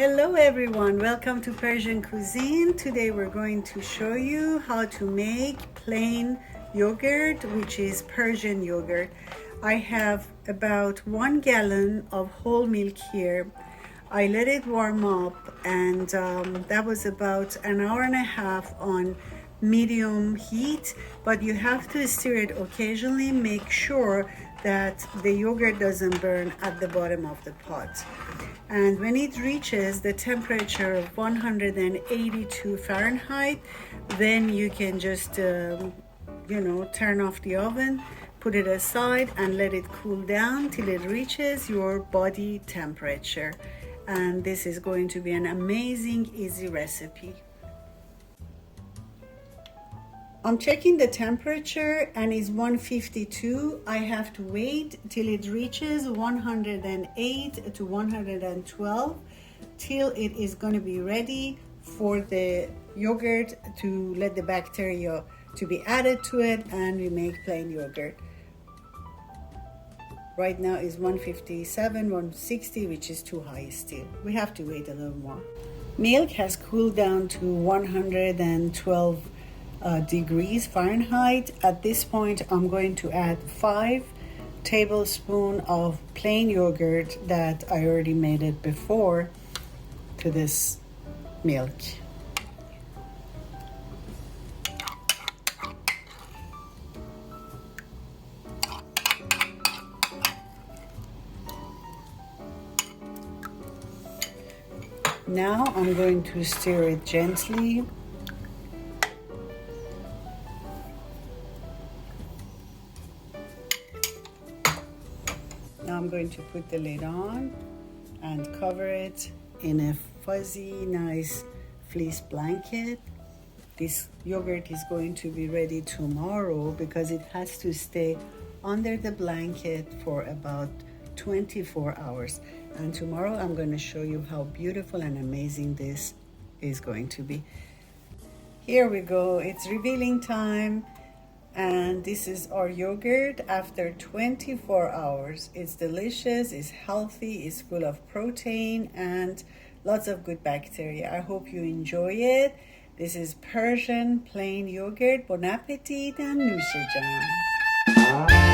Hello everyone, welcome to Persian Cuisine. Today we're going to show you how to make plain yogurt, which is Persian yogurt. I have about 1 gallon of whole milk here. I let it warm up and that was about an hour and a half on medium heat, but you have to stir it occasionally. Make sure that the yogurt doesn't burn at the bottom of the pot. And when it reaches the temperature of 182 Fahrenheit, then you can just turn off the oven, put it aside and let it cool down till it reaches your body temperature. And this is going to be an amazing, easy recipe. I'm checking the temperature and it's 152. I have to wait till it reaches 108 to 112 till it is going to be ready for the yogurt to let the bacteria to be added to it and we make plain yogurt. Right now is 157, 160, which is too high still. We have to wait a little more. Milk has cooled down to 112 degrees Fahrenheit. At this point, I'm going to add 5 tablespoons of plain yogurt that I already made it before to this milk. Now I'm going to stir it gently. Now I'm going to put the lid on and cover it in a fuzzy, nice fleece blanket. This yogurt is going to be ready tomorrow because it has to stay under the blanket for about 24 hours. And tomorrow I'm going to show you how beautiful and amazing this is going to be. Here we go, it's revealing time. And this is our yogurt after 24 hours. It's delicious, it's healthy, it's full of protein and lots of good bacteria. I hope you enjoy it. This is Persian plain yogurt. Bon appetit and noushe jan.